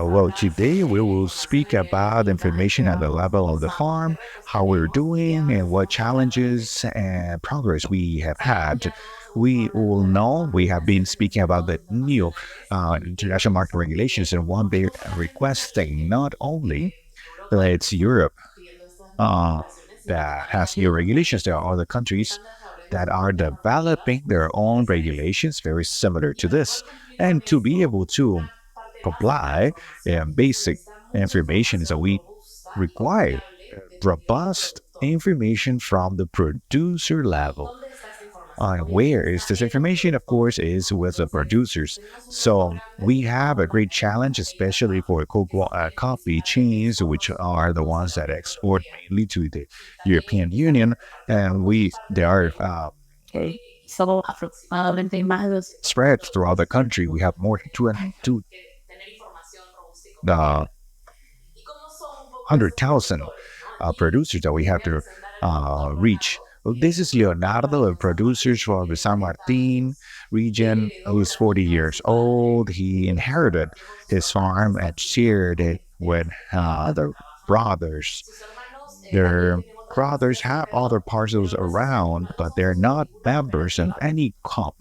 Well, today we will speak about information at the level of the farm, how we're doing, and what challenges and progress we have had. We all know we have been speaking about the new international market regulations, and one big requesting not only that it's Europe uh, that has new regulations, there are other countries that are developing their own regulations very similar to this. And to be able to comply, basic information is that we require robust information from the producer level. Where is this information? Of course, is with the producers. So we have a great challenge, especially for cocoa, coffee chains, which are the ones that export mainly to the European Union, and they are spread throughout the country. We have more than two 100,000 producers that we have to reach. Well, this is Leonardo, a producer from the San Martin region, who's 40 years old. He inherited his farm and shared it with other brothers. Their brothers have other parcels around, but they're not members of any club,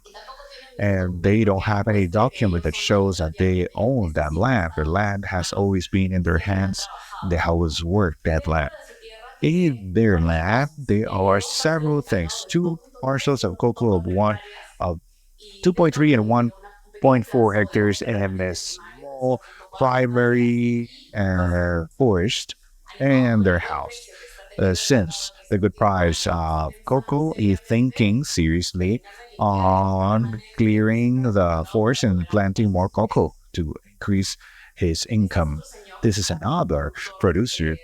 and they don't have any document that shows that they own that land. The land has always been in their hands. They always worked that land. In their land, there are several things: two parcels of cocoa of 2.3 and 1.4 hectares, and a small primary forest, and their house. Since the good price of cocoa, is thinking seriously on clearing the forest and planting more cocoa to increase his income. This is another producer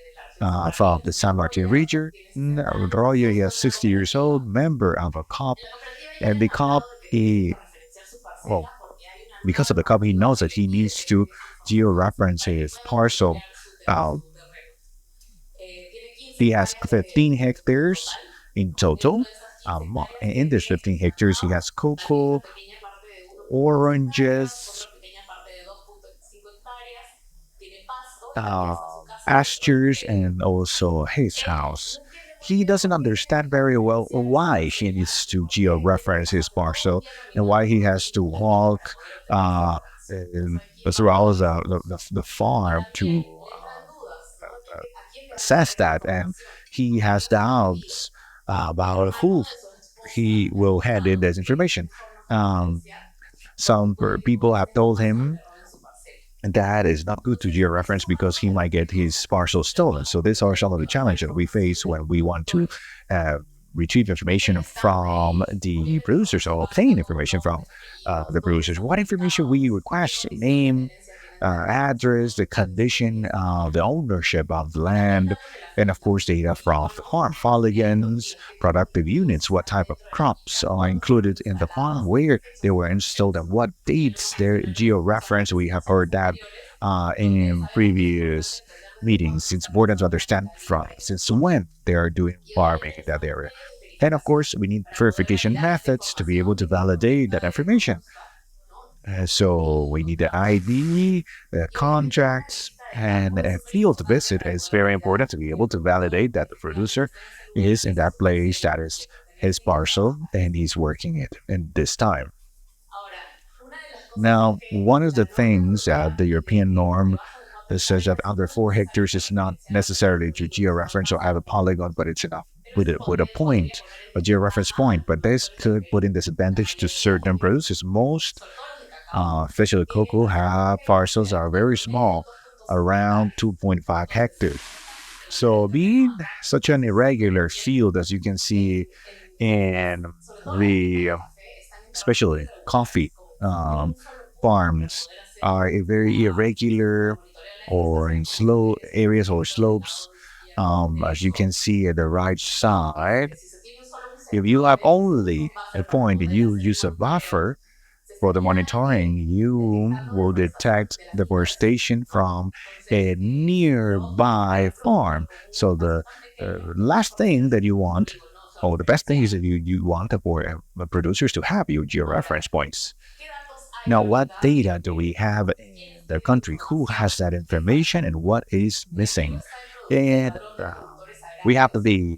from the San Martin region. Royo, he is 60 years old, member of a COP, and the COP, well, because of the COP, he knows that he needs to georeference his parcel. Uh, he has 15 hectares in total. In this 15 hectares, he has cocoa, oranges, uh, pastures, and also his house. He doesn't understand very well why he needs to georeference his parcel and why he has to walk as well as the farm to assess that. And he has doubts about who he will hand in this information. Um, some people have told him that is not good to georeference because he might get his parcel stolen. So these are some of the challenges that we face when we want to uh, retrieve information from the producers or obtain information from the producers. What information we request: name, address, the condition, the ownership of the land, and of course data from the farm, polygons, productive units, what type of crops are included in the farm, where they were installed, and what dates their georeference. We have heard that in previous meetings. It's important to understand from since when they are doing farming in that area. And of course, we need verification methods to be able to validate that information. So we need the ID, the contracts, and a field visit is very important to be able to validate that the producer is in that place, that is his parcel, and he's working it in this time. Now, one of the things that the European norm that says that under 4 hectares is not necessarily to georeference or have a polygon, but it's enough with a point, a georeference point. But this could put in disadvantage to certain producers. Most especially cocoa, have parcels are very small, around 2.5 hectares. So being such an irregular field, as you can see in the especially coffee um, farms, are a very irregular or in slow areas or slopes. As you can see at the right side, if you have only a point and you use a buffer, for the monitoring, you will detect deforestation from a nearby farm. So the last thing that you want, or the best thing is that you want for producers to have your georeference points. Now, what data do we have their country, who has that information and what is missing. And we have the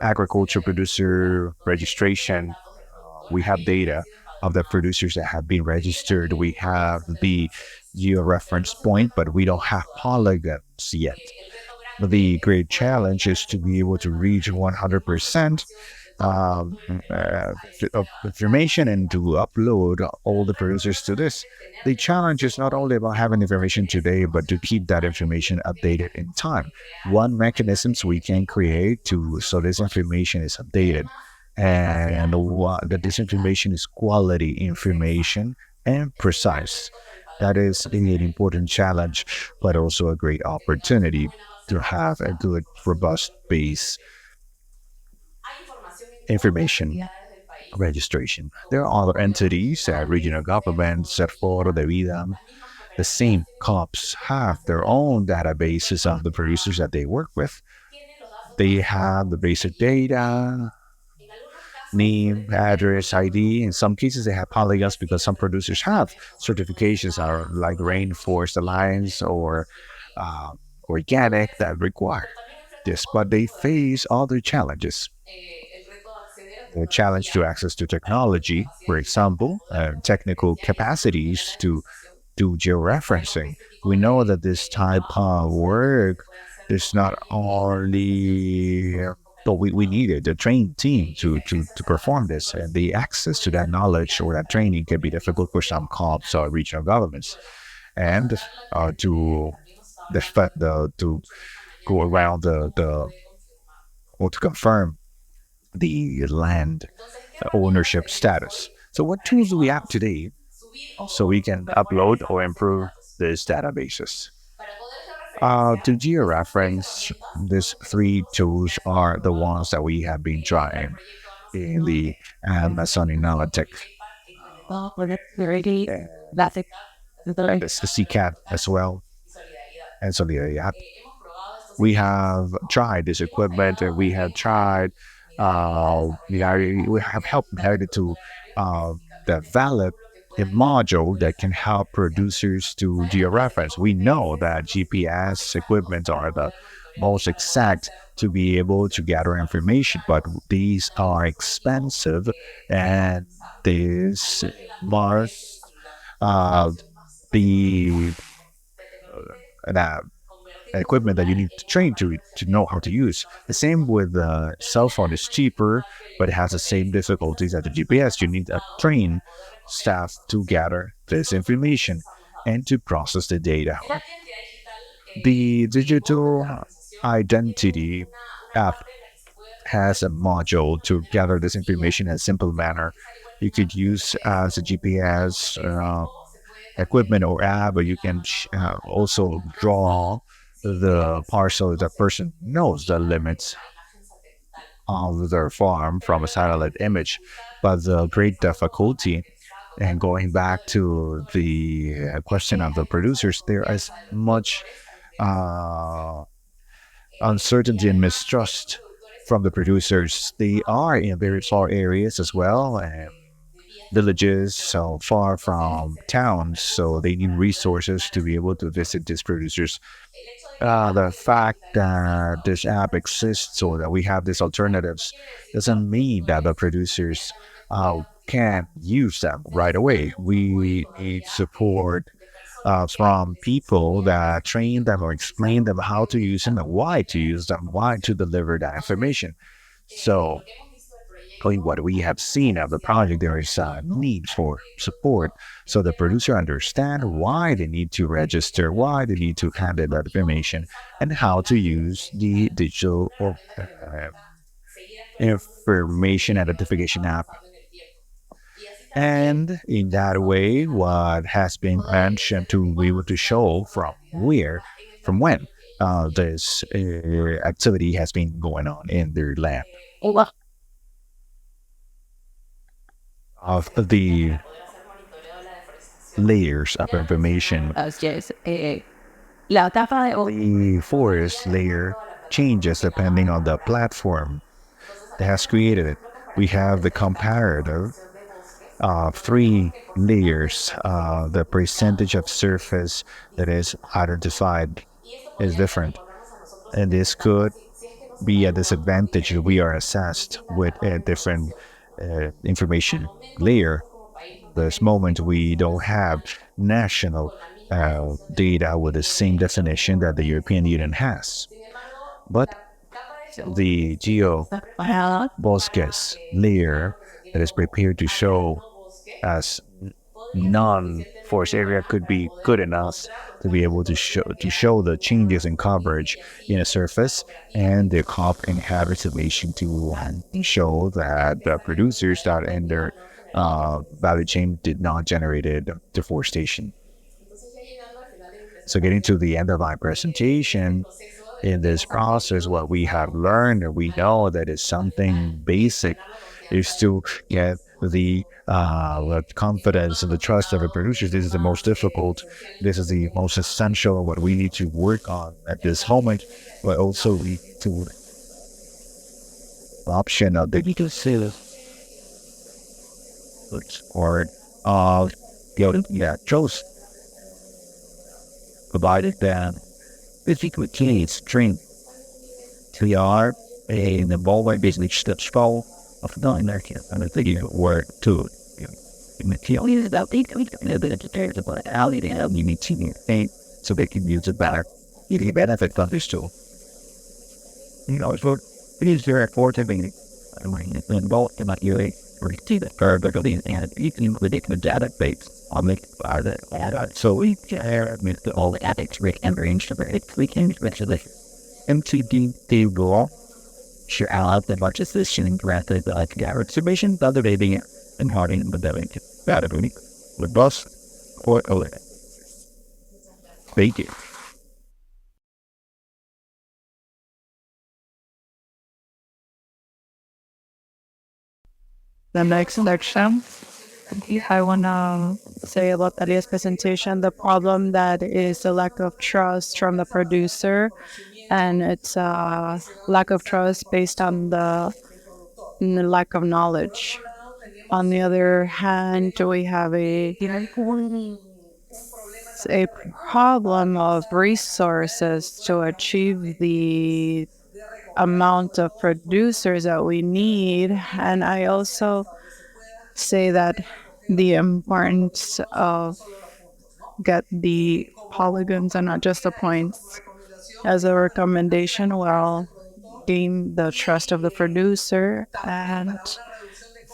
agriculture producer registration. We have data of the producers that have been registered. We have the georeference point, but we don't have polygons yet. The great challenge is to be able to reach 100% um, of information and to upload all the producers to this. The challenge is not only about having information today, but to keep that information updated in time. One mechanisms we can create to so this information is updated, and that this information is quality information and precise. That is an important challenge, but also a great opportunity to have a good, robust base information registration. There are other entities, regional governments, Foro de Vida, the same COPs have their own databases of the producers that they work with. They have the basic data, name, address, ID. In some cases, they have polygons because some producers have certifications are like Rainforest Alliance or uh, organic that require this, but they face other challenges. The challenge to access to technology, for example, technical capacities to do georeferencing. We know that this type of work is not only but we needed a trained team to perform this, and the access to that knowledge or that training can be difficult for some COPs or regional governments, and to to go around the or to confirm the land ownership status. So, what tools do we have today so we can upload or improve these databases? To georeference, these three tools are the ones that we have been trying in the Amazon Analytic. There's the CCAT as well, and so we have tried this equipment and we have tried we have helped Mary to develop a module that can help producers to georeference. We know that GPS equipment are the most exact to be able to gather information, but these are expensive and this must uh, be uh, equipment that you need to train to know how to use. The same with the cell phone is cheaper, but it has the same difficulties as the GPS. You need a trained staff to gather this information and to process the data. The digital identity app has a module to gather this information in a simple manner. You could use as a GPS equipment or app, but you can also draw the parcel. The person knows the limits of their farm from a satellite image. But the great difficulty, and going back to the question of the producers, there is much uh, uncertainty and mistrust from the producers. They are in very far areas as well, and villages so far from towns, so they need resources to be able to visit these producers. The fact that this app exists or that we have these alternatives doesn't mean that the producers can use them right away. We need support from people that train them or explain them how to use them and why to use them, why to deliver that information. So what we have seen of the project, there is a need for support so the producer understand why they need to register, why they need to handle that information, and how to use the digital information identification app. And in that way, what has been mentioned to be able to show from when this activity has been going on in their land. Of the layers of information, the forest layer changes depending on the platform that has created it. We have the comparative three layers. The percentage of surface that is identified is different, and this could be a disadvantage if we are assessed with a different information layer. This moment we don't have national data with the same definition that the European Union has. But the geoboscus layer that is prepared to show as non-forest area could be good enough to be able to show the changes in coverage in a surface, and the COP and habitation to show that the producers that in their value chain did not generated deforestation. So getting to the end of my presentation, in this process, what we have learned and we know that is something basic is to get the confidence and the trust of the producers. This is the most difficult. This is the most essential. What we need to work on at this moment, but also we to option of the or yeah, chose provided that physical strength we are in the ballway business steps fall of the American and I think you work to material that they can about how they have you need to think so they can use it better. You can benefit from this tool. So it is very important being involved in my UA or see the vertically and you can predict the database I'll make the so we can with all the ethics range of it we can especially MTD table sure out the much decision granted like Garrett submission the other day being and harding but that bad with bus or thank you. The next section, I want to say about Talia's presentation, the problem that is the lack of trust from the producer, and it's a lack of trust based on the lack of knowledge. On the other hand, we have a problem of resources to achieve the amount of producers that we need. And I also say that the importance of get the polygons and not just the points as a recommendation will gain the trust of the producer and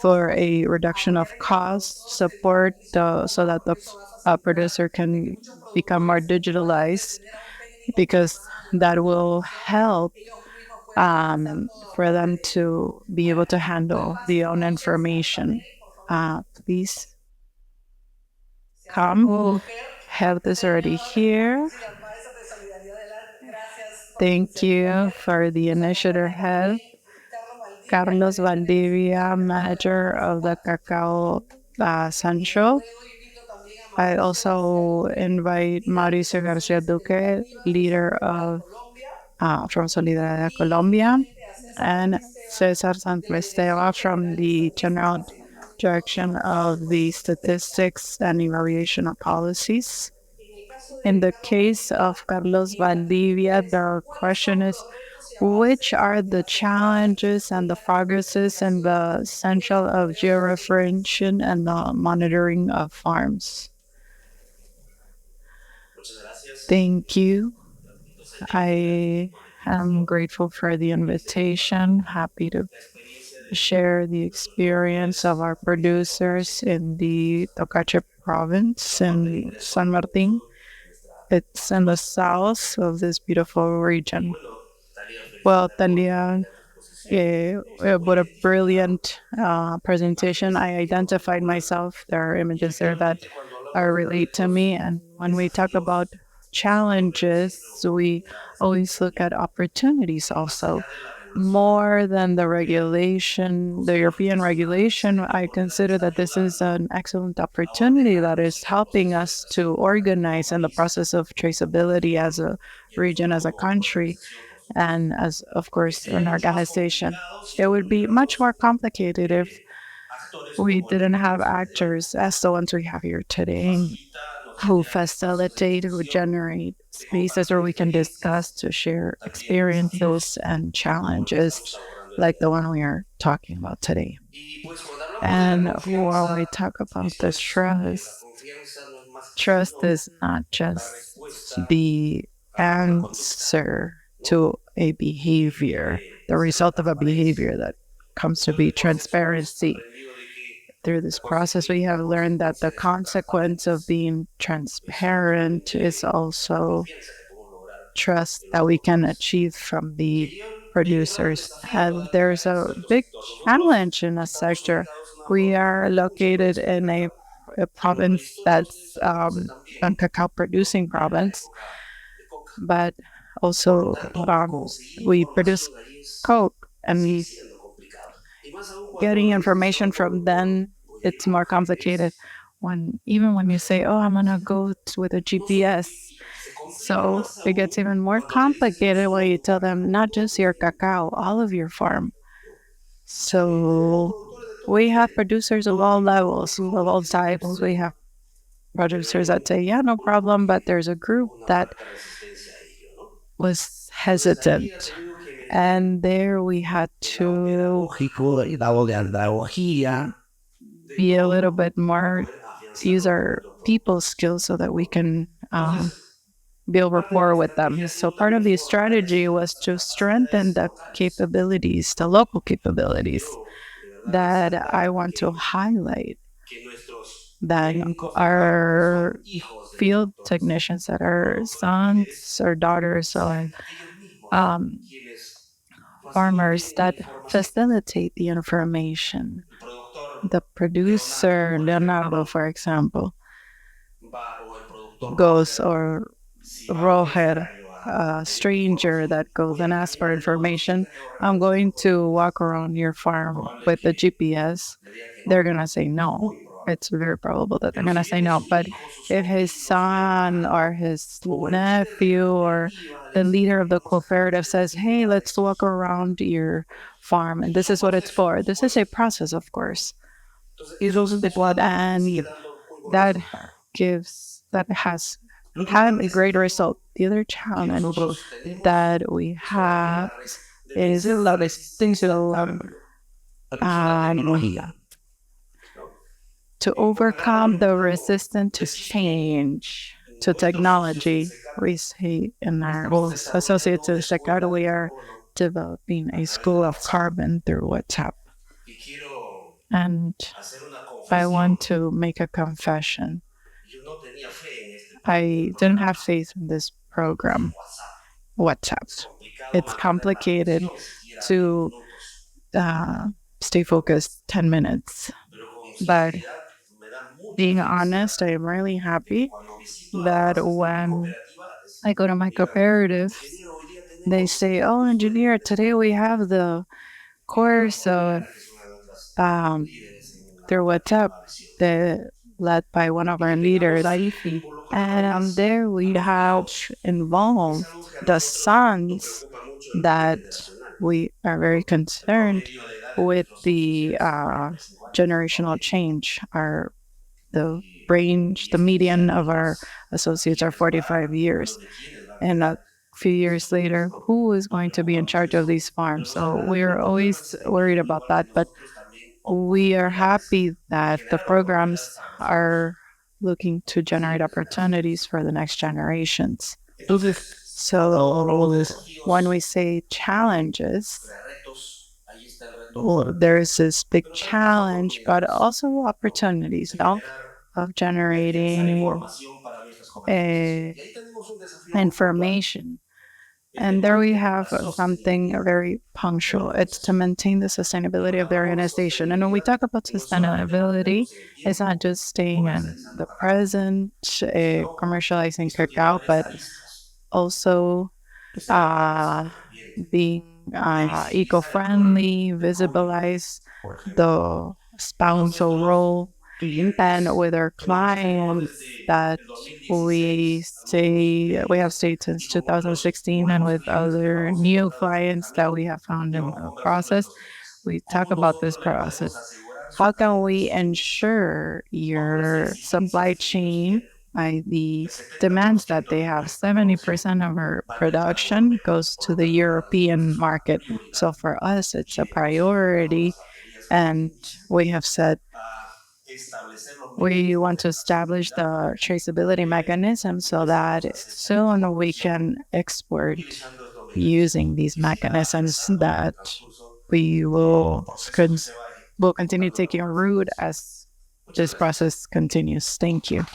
for a reduction of cost support so that the producer can become more digitalized because that will help for them to be able to handle the own information. Please come. Health is already here. Thank you for the initiative head. Carlos Valdivia, manager of the Cacao Central. I also invite Mauricio Garcia Duque, leader of from Solidaridad Colombia, and Cesar Santlesteva from the General Direction of the Statistics and Evaluation of Policies. In the case of Carlos Valdivia, the question is, which are the challenges and the progresses in the essential of georeferencing and the monitoring of farms? Thank you. I am grateful for the invitation. Happy to share the experience of our producers in the Tocache province in San Martin. It's in the south of this beautiful region. Well, Talia, what a brilliant presentation. I identified myself. There are images there that are relate to me. And when we talk about challenges, we always look at opportunities also. More than the regulation, the European regulation, I consider that this is an excellent opportunity that is helping us to organize in the process of traceability as a region, as a country, and as, of course, an organization. It would be much more complicated if We didn't have actors as the ones we have here today who facilitate, who generate spaces where we can discuss to share experiences and challenges like the one we are talking about today. And while we talk about the trust is not just the answer to a behavior, the result of a behavior that comes to be transparency. Through this process, we have learned that the consequence of being transparent is also trust that we can achieve from the producers. And there's a big challenge in a sector. We are located in a province that's a cacao producing province, but also we produce coke, and getting information from them, it's more complicated. When you say, oh, I'm gonna go with a GPS, so it gets even more complicated when you tell them not just your cacao, all of your farm. So we have producers of all levels, of all types. We have producers that say, yeah, no problem, but there's a group that was hesitant. And there we had to be a little bit more, use our people skills so that we can build rapport with them. So part of the strategy was to strengthen the capabilities, the local capabilities that I want to highlight, that our field technicians, that are sons or daughters or um, farmers that facilitate the information. The producer, Leonardo, for example, goes, or Roger, a stranger that goes and asks for information, I'm going to walk around your farm with the GPS, they're going to say no. It's very probable that they're going to say no. But if his son or his nephew or the leader of the cooperative says, hey, let's walk around your farm, and this is what it's for, this is a process, of course. And that that has had a great result. The other challenge that we have is to overcome the resistance to change, to technology. We say in our associates to Chicago, we are developing a school of carbon through WhatsApp. And I want to make a confession. I didn't have faith in this program, WhatsApp. It's complicated to stay focused 10 minutes. But being honest, I am really happy that when I go to my cooperative, they say, oh, engineer, today we have the course of through WhatsApp, led by one of our leaders. And there we have involved the sons that we are very concerned with the generational change. The range, the median of our associates are 45 years. And a few years later, who is going to be in charge of these farms? So we're always worried about that. But we are happy that the programs are looking to generate opportunities for the next generations. So when we say challenges, there's this big challenge, but also opportunities of generating information. And there we have something very punctual. It's to maintain the sustainability of the organization. And when we talk about sustainability, it's not just staying in the present, commercializing cacao, but also being eco-friendly, visibilize the spousal role, and with our clients that we have stayed since 2016, and with other new clients that we have found in the process, we talk about this process. how can we ensure your supply chain by the demands that they have? 70% of our production goes to the European market. So for us, it's a priority. And we have said we want to establish the traceability mechanism so that soon we can export using these mechanisms that we will continue taking root as this process continues. Thank you.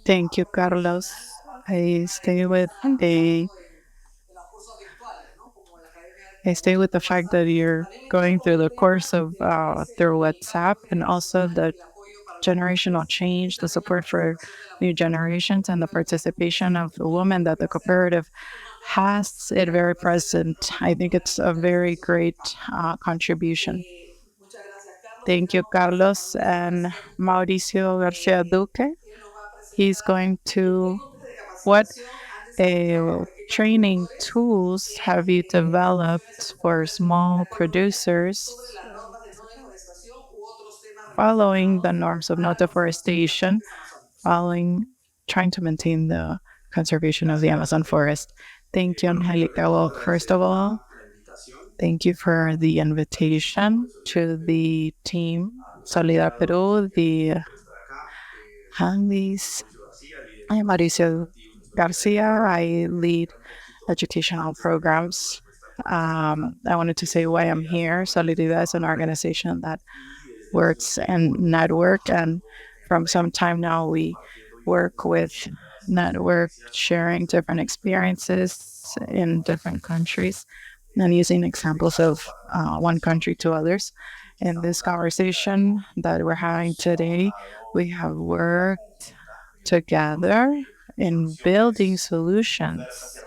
Thank you, Carlos. I stay with a I stay with the fact that you're going through the course of through WhatsApp and also the generational change, the support for new generations, and the participation of the women that the cooperative has it very present. I think it's a very great contribution. Thank you, Carlos and Mauricio Garcia Duque. He's going to what training tools have you developed for small producers following the norms of no deforestation, following trying to maintain the conservation of the Amazon forest? Thank you, Angelica. Well, first of all, thank you for the invitation to the team Solidar Peru, the Handys. I'm Mauricio Garcia. I lead educational programs. I wanted to say why I'm here. Solidaridad is an organization that works and network, and from some time now we work with network sharing different experiences in different countries and using examples of one country to others. In this conversation that we're having today, we have worked together in building solutions,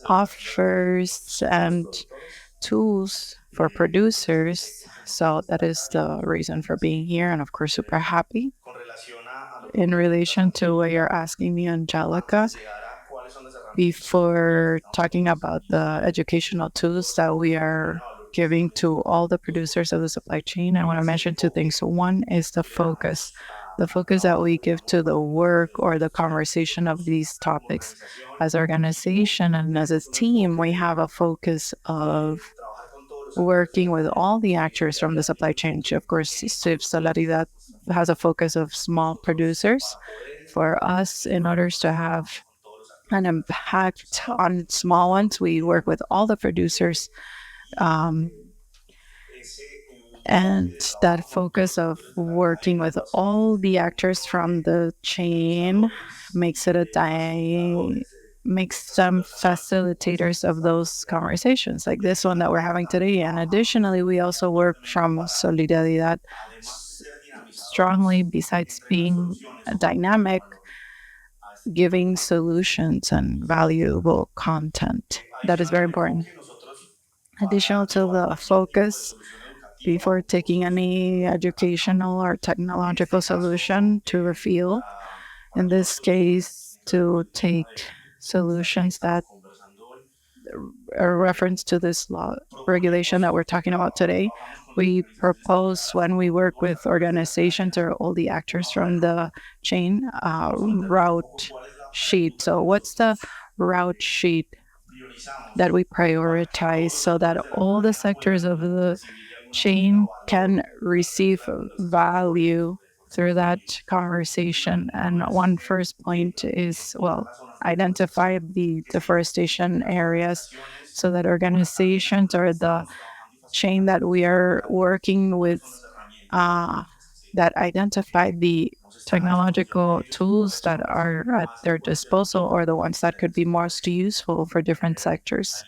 offers, and tools for producers. So that is the reason for being here. And of course, super happy. In relation to what you're asking me, Angelica, before talking about the educational tools that we are giving to all the producers of the supply chain, I want to mention two things. One is the focus that we give to the work or the conversation of these topics. As organization and as a team, we have a focus of working with all the actors from the supply chain. Of course, SIF Solidaridad has a focus of small producers. For us, in order to have an impact on small ones, we work with all the producers. Um, and that focus of working with all the actors from the chain makes it makes them facilitators of those conversations like this one that we're having today. And additionally, we also work from Solidaridad strongly, besides being dynamic, giving solutions and valuable content. That is very important. Additional to the focus, before taking any educational or technological solution to reveal, in this case, to take solutions that are reference to this law regulation that we're talking about today. We propose when we work with organizations or all the actors from the chain route sheet. So, what's the route sheet that we prioritize so that all the sectors of the chain can receive value through that conversation? And one first point is, well, identify the deforestation areas so that organizations or the chain that we are working with that identify the technological tools that are at their disposal or the ones that could be most useful for different sectors.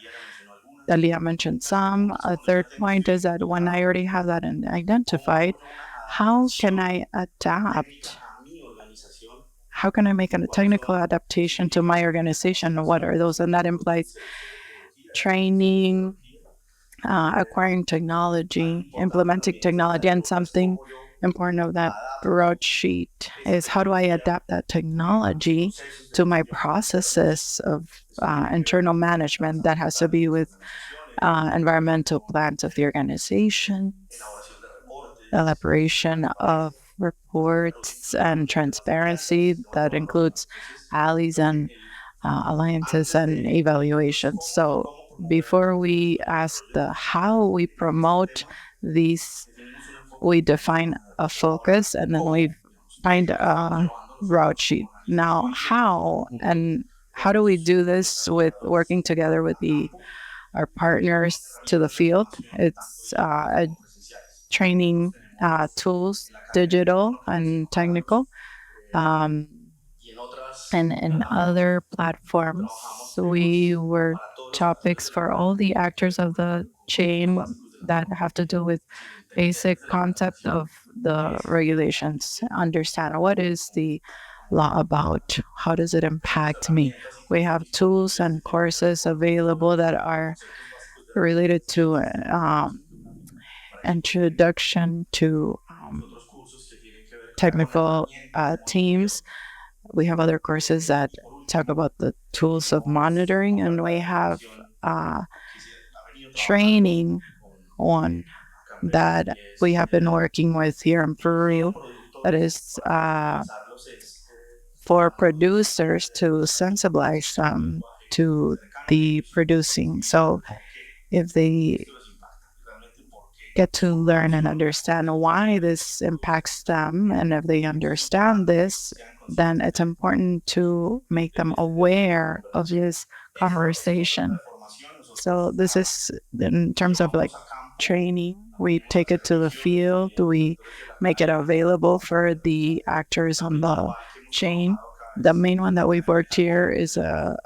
Dalia mentioned some. A third point is that when I already have that identified, how can I adapt? How can I make a technical adaptation to my organization? What are those? And that implies training, acquiring technology, implementing technology, and something important of that broadsheet is how do I adapt that technology to my processes of internal management that has to be with environmental plans of the organization, elaboration of reports and transparency that includes allies and alliances and evaluations. So before we ask the how we promote these, we define a focus and then we find a route sheet. Now, how and how do we do this with working together with the our partners to the field? It's training tools, digital and technical, um, and in other platforms. We were topics for all the actors of the chain that have to do with basic concept of the regulations. Understand what is the law about? How does it impact me? We have tools and courses available that are related to introduction to technical teams. We have other courses that talk about the tools of monitoring, and we have uh, training on that we have been working with here in Peru. That is for producers to sensibilize them to the producing. So if they get to learn and understand why this impacts them. And if they understand this, then it's important to make them aware of this conversation. So this is in terms of like training. We take it to the field. We make it available for the actors on the chain. The main one that we've worked here is a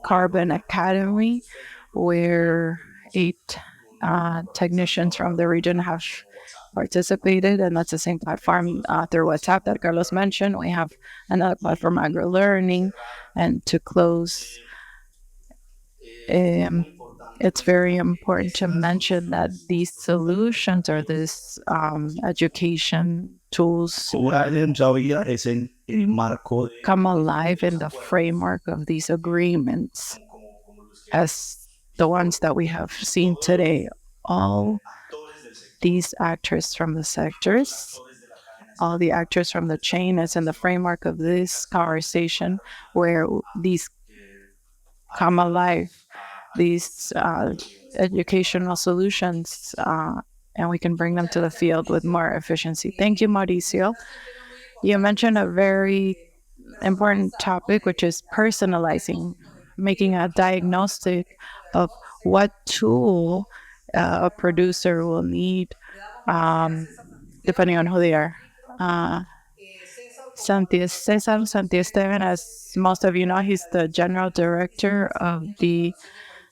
Carbon Academy, where 8 technicians from the region have participated, and that's the same platform through WhatsApp that Carlos mentioned. We have another platform, Agro Learning, and to close, um, it's very important to mention that these solutions or these education tools come alive in the framework of these agreements as the ones that we have seen today. All these actors from the sectors, all the actors from the chain is in the framework of this conversation where these come alive, these educational solutions, and we can bring them to the field with more efficiency. Thank you, Mauricio. You mentioned a very important topic, which is personalizing, making a diagnostic of what tool a producer will need, um, depending on who they are. Uh, Cesar Santi Esteban, as most of you know, he's the general director of the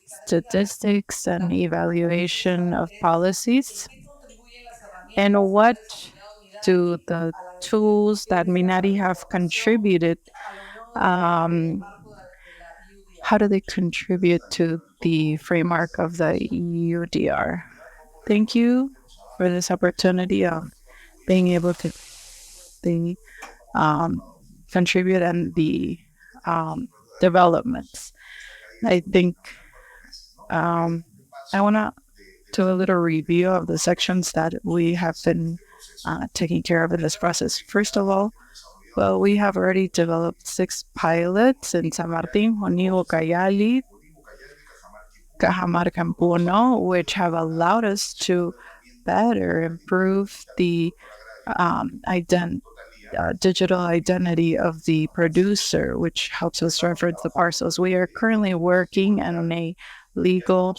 statistics and evaluation of policies. And what do the tools that Minari have contributed, um, how do they contribute to the framework of the UDR? Thank you for this opportunity of being able to the, um, contribute and the um, developments. I think I want to do a little review of the sections that we have been taking care of in this process. First of all, well, we have already developed 6 pilots in San Martin, Junín, Ucayali, Cajamarca, and Puno, which have allowed us to better improve the digital identity of the producer, which helps us reference the parcels. We are currently working on a legal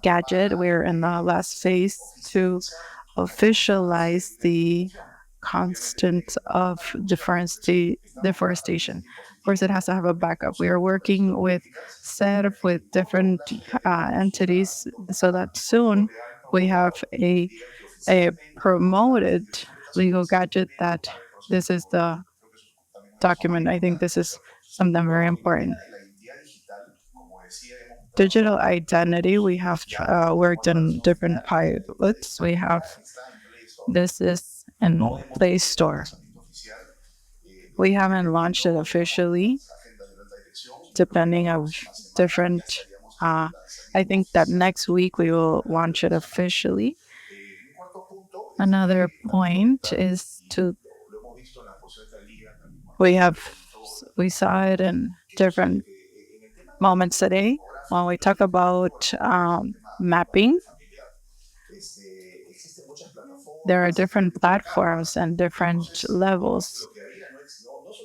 gadget. We're in the last phase to officialize the constant of deforestation. Of course, it has to have a backup. We are working with SERF, with different entities, so that soon we have a promoted legal gadget that this is the document. I think this is something very important. Digital identity, we have worked in different pilots. We have This is in Play Store. We haven't launched it officially, depending of different. Uh, I think that next week we will launch it officially. Another point is to we have we saw it in different moments today when we talk about mapping. There are different platforms and different levels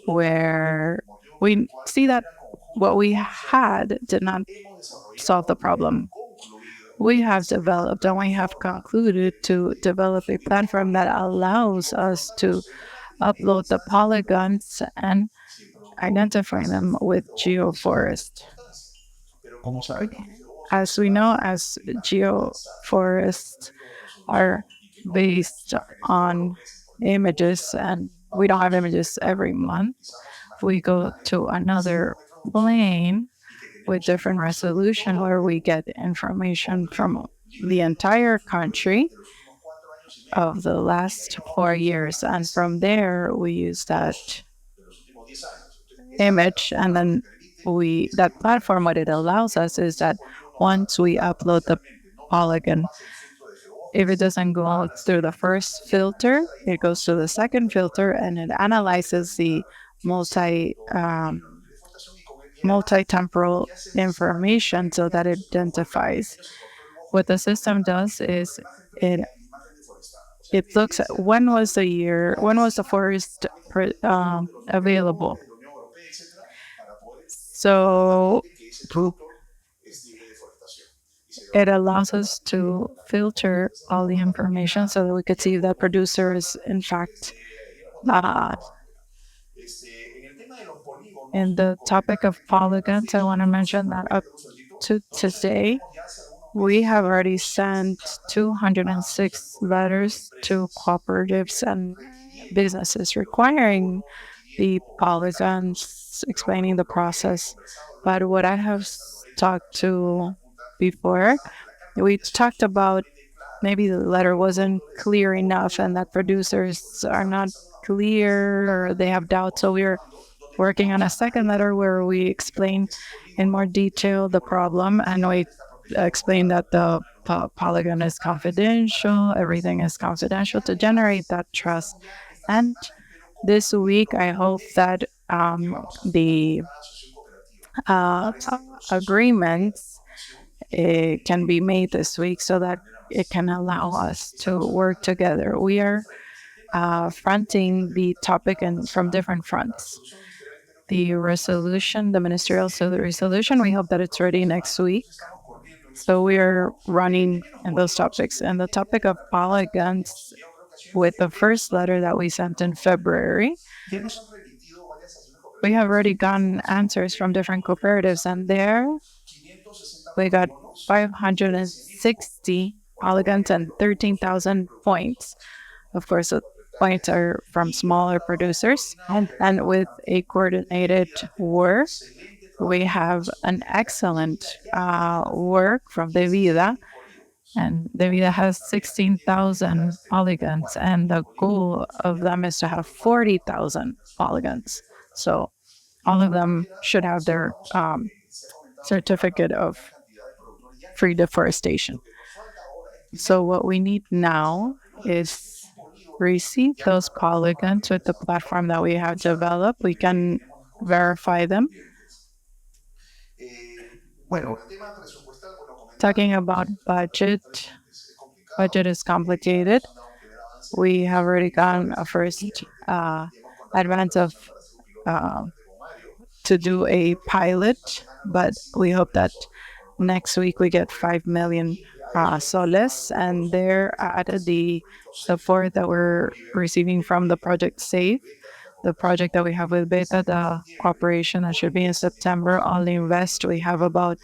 where we see that what we had did not solve the problem. We have developed and we have concluded to develop a platform that allows us to upload the polygons and identify them with geoforest. As we know, as geoforests are based on images, and we don't have images every month. We go to another plane with different resolution where we get information from the entire country of the last 4 years. And from there, we use that image. And then that platform, what it allows us is that once we upload the polygon, if it doesn't go through the first filter, it goes to the second filter and it analyzes the multi-temporal information so that it identifies. What the system does is it it looks at when was the forest available. So it allows us to filter all the information so that we could see that producers, in fact, uh, in the topic of polygons, I want to mention that up to today, we have already sent 206 letters to cooperatives and businesses requiring the polygons, explaining the process. But what I have talked to before, we talked about maybe the letter wasn't clear enough and that producers are not clear or they have doubts. So we're working on a second letter where we explain in more detail the problem and we explain that the polygon is confidential, everything is confidential to generate that trust. And this week, I hope that the uh, agreements can be made this week so that it can allow us to work together. We are fronting the topic and from different fronts. The resolution, the ministerial so the resolution, we hope that it's ready next week. So we are running in those topics. And the topic of polygons with the first letter that we sent in February, we have already gotten answers from different cooperatives, and there we got 560 polygons and 13,000 points. Of course, the points are from smaller producers. And with a coordinated work, we have an excellent work from De Vida. And De Vida has 16,000 polygons, and the goal of them is to have 40,000 polygons. So all of them should have their certificate of free deforestation. So what we need now is receive those polygons with the platform that we have developed. We can verify them. Talking about budget is complicated. We have already gotten a first advance of uh, to do a pilot, but we hope that next week we get 5 million soles, and they're added the support that we're receiving from the project SAFE, the project that we have with Beta, the cooperation that should be in September. On the invest, we have about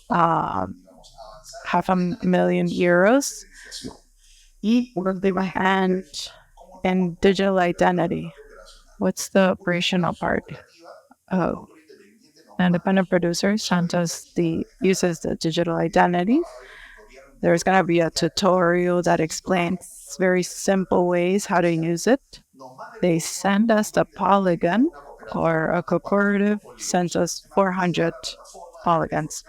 uh, €500,000. And in digital identity, what's the operational part? Oh, independent producer Santos uses the digital identity There's going to be a tutorial that explains very simple ways how to use it. They send us the polygon, or a cooperative sends us 400 polygons.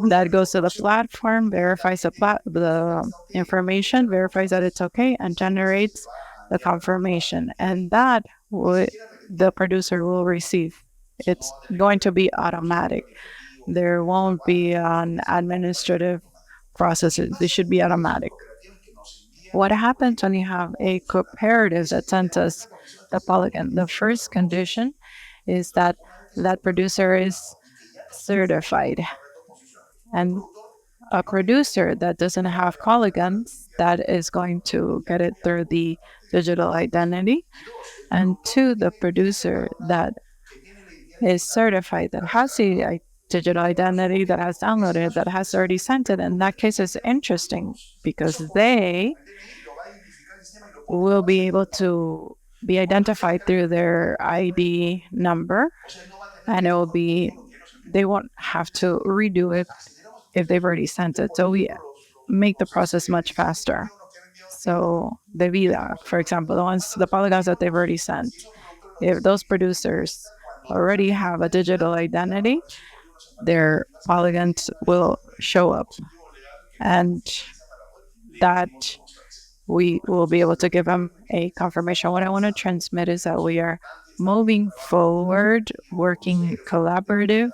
That goes to the platform, verifies the information, verifies that it's okay, and generates the confirmation. And that the producer will receive. It's going to be automatic. There won't be an administrative process. It should be automatic. What happens when you have a cooperative that sends us the polygon? The first condition is that that producer is certified. And a producer that doesn't have polygons, that is going to get it through the digital identity. And two, the producer that is certified, that has the digital identity, that has downloaded, that has already sent it. In that case, it's interesting because they will be able to be identified through their ID number, and it will be, they won't have to redo it if they've already sent it. So we make the process much faster. So the Vida, for example, the polygons that they've already sent, if those producers already have a digital identity, their polygons will show up, and that we will be able to give them a confirmation. What I want to transmit is that we are moving forward, working collaborative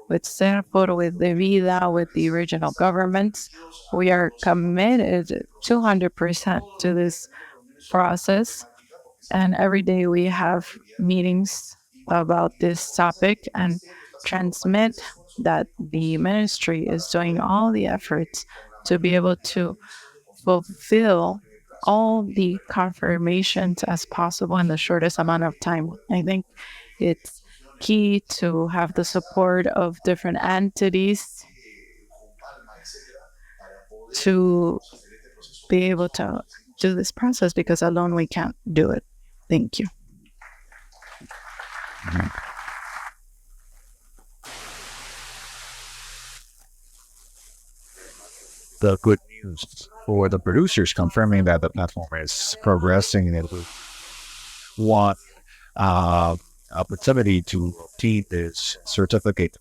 with Serpor, with the Vida, with the regional governments. We are committed 200% to this process. And every day we have meetings about this topic and transmit that the ministry is doing all the efforts to be able to fulfill all the confirmations as possible in the shortest amount of time. I think it's key to have the support of different entities to be able to do this process, because alone we can't do it. Thank you. The good news for the producers confirming that the platform is progressing and it will want opportunity to obtain this certificate.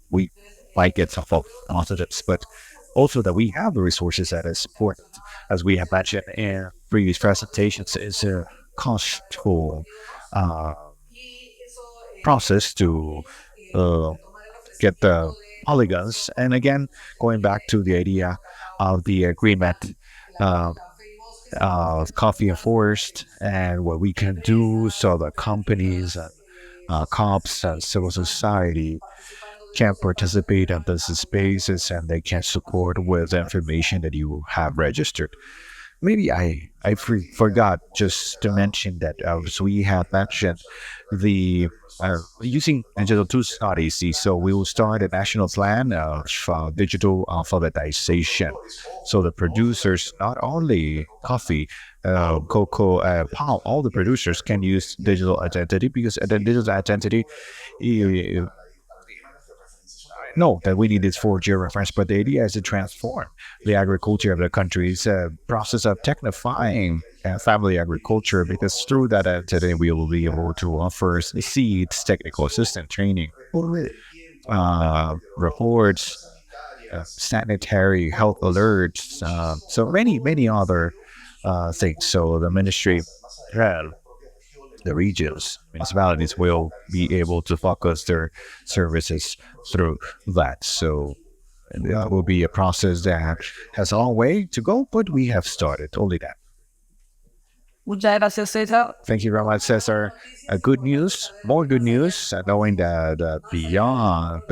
We might get some false positives, but also that we have the resources that is important, as we have mentioned in previous presentations, is a costful uh, process to uh, get the polygons. And again, going back to the idea of the agreement, uh, coffee and forest, and what we can do so that companies and cops and civil society can participate in these spaces and they can support with information that you have registered. Maybe I forgot just to mention that as we have mentioned the using digital tools not easy, so we will start a national plan of digital alphabetization. So the producers, not only coffee, cocoa, palm, all the producers can use digital identity, because the digital identity, no, that we need this for georeference, but the idea is to transform the agriculture of the country. It's a process of technifying family agriculture, because through that today we will be able to offer seeds, technical assistance training, reports, sanitary health alerts, so many other things. So the ministry, the regions, municipalities will be able to focus their services through that. So that will be a process that has a long way to go, but we have started. Only that. Muchas gracias, César. Thank you very much, Cesar. Good news, more good news, knowing that beyond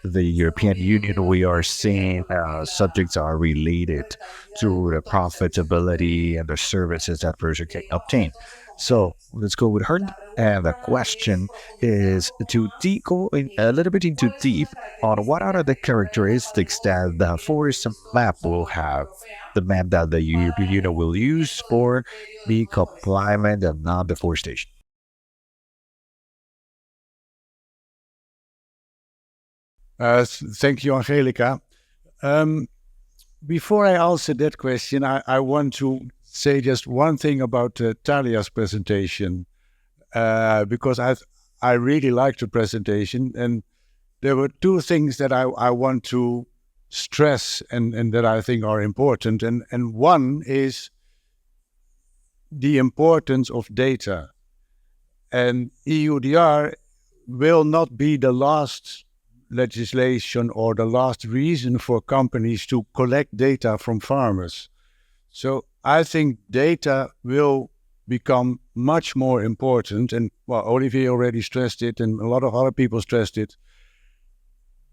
the European Union, we are seeing subjects are related to the profitability and the services that person can obtain. So let's go with her. And the question is to go in a little bit into deep on what are the characteristics that the forest map will have, the map that the European Union will use for the climate and non deforestation. Thank you, Angelica. before I answer that question, I want to say just one thing about Talia's presentation, because I really liked the presentation, and there were two things that I want to stress and that I think are important. And one is the importance of data. And EUDR will not be the last legislation or the last reason for companies to collect data from farmers. So I think data will become much more important. And well, Olivier already stressed it, and a lot of other people stressed it.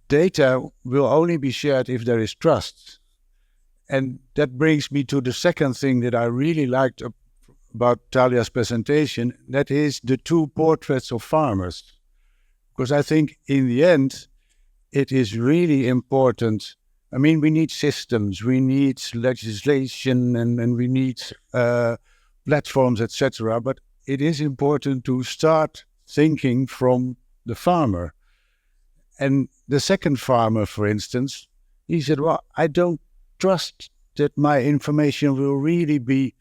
Data will only be shared if there is trust. And that brings me to the second thing that I really liked about Talia's presentation, that is the two portraits of farmers. Because I think in the end, it is really important. I mean, we need systems, we need legislation, and we need platforms, etc. But it is important to start thinking from the farmer. And the second farmer, for instance, he said, well, I don't trust that my information will really be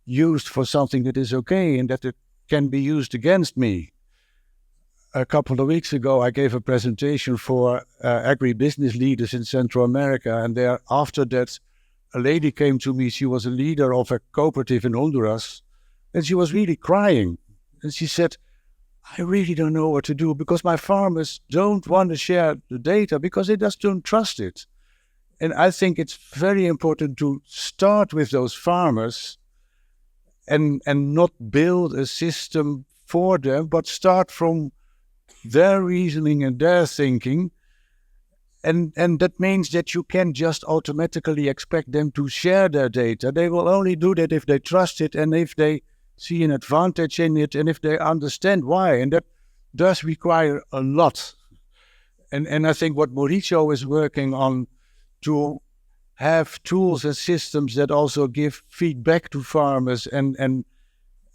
used for something that is okay and that it can be used against me. A couple of weeks ago, I gave a presentation for agribusiness leaders in Central America. And there, after that, a lady came to me. She was a leader of a cooperative in Honduras. And she was really crying. And she said, I really don't know what to do because my farmers don't want to share the data because they just don't trust it. And I think it's very important to start with those farmers and not build a system for them, but start from their reasoning and their thinking. And that means that you can't just automatically expect them to share their data. They will only do that if they trust it and if they see an advantage in it and if they understand why. And that does require a lot. And I think what Mauricio is working on to have tools and systems that also give feedback to farmers and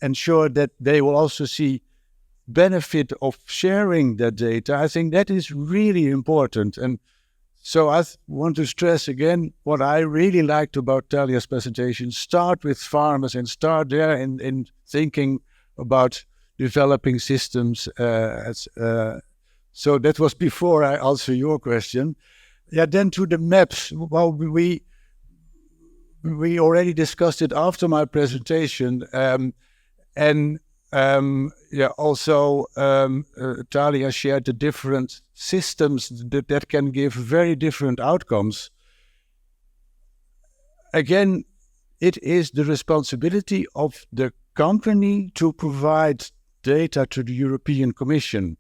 ensure that they will also see benefit of sharing that data, I think that is really important. And so I want to stress again what I really liked about Talia's presentation. Start with farmers and start there in thinking about developing systems. So that was before I answer your question. Yeah, then to the maps. Well, we already discussed it after my presentation. Also, Talia shared the different systems that can give very different outcomes. Again, it is the responsibility of the company to provide data to the European Commission.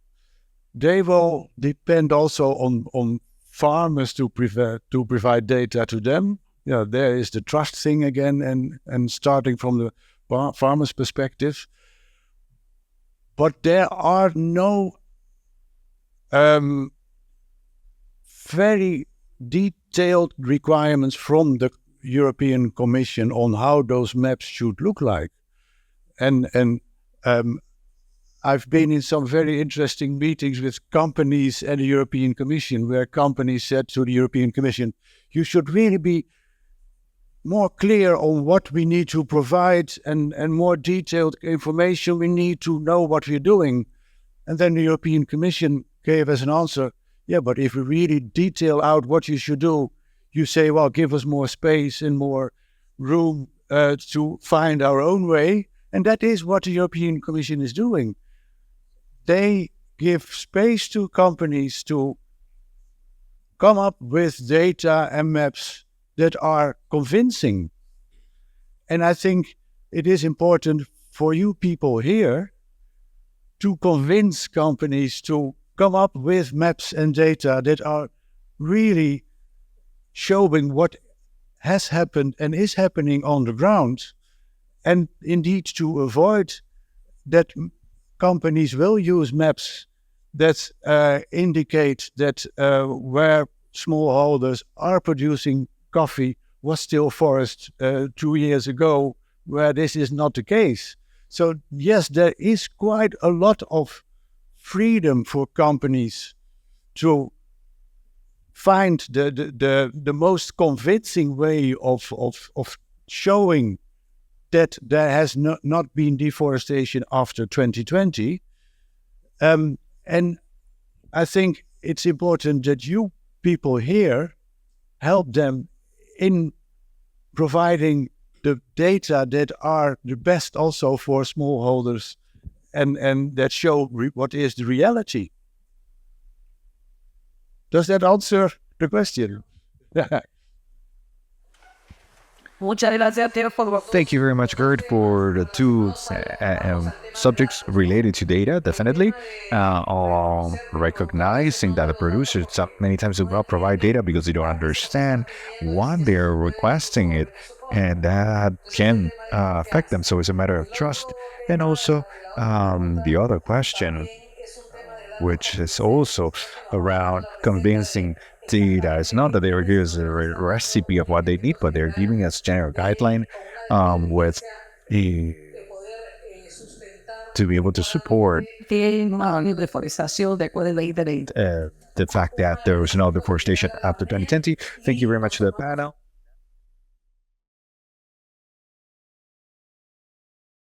They will depend also on farmers to provide data to them. Yeah, there is the trust thing again, and starting from the farmer's perspective. But there are no very detailed requirements from the European Commission on how those maps should look like. And I've been in some very interesting meetings with companies and the European Commission, where companies said to the European Commission, you should really be more clear on what we need to provide and more detailed information. We need to know what we're doing. And then the European Commission gave us an answer. Yeah, but if we really detail out what you should do, you say, well, give us more space and more room to find our own way. And that is what the European Commission is doing. They give space to companies to come up with data and maps that are convincing. And I think it is important for you people here to convince companies to come up with maps and data that are really showing what has happened and is happening on the ground, and indeed to avoid that companies will use maps that indicate that where smallholders are producing coffee was still forest 2 years ago, where this is not the case. So yes, there is quite a lot of freedom for companies to find the most convincing way of showing that there has not been deforestation after 2020. And I think it's important that you people here help them in providing the data that are the best also for smallholders and that show what is the reality. Does that answer the question? Thank you very much, Gert, for the two subjects related to data, definitely. Recognizing that the producers many times do not provide data because they don't understand why they're requesting it, and that can affect them. So it's a matter of trust. And also, the other question, which is also around convincing data. It's not that they are giving us a recipe of what they need, but they're giving us general guideline with the to be able to support the fact that there was no deforestation after 2020. Thank you very much to the panel.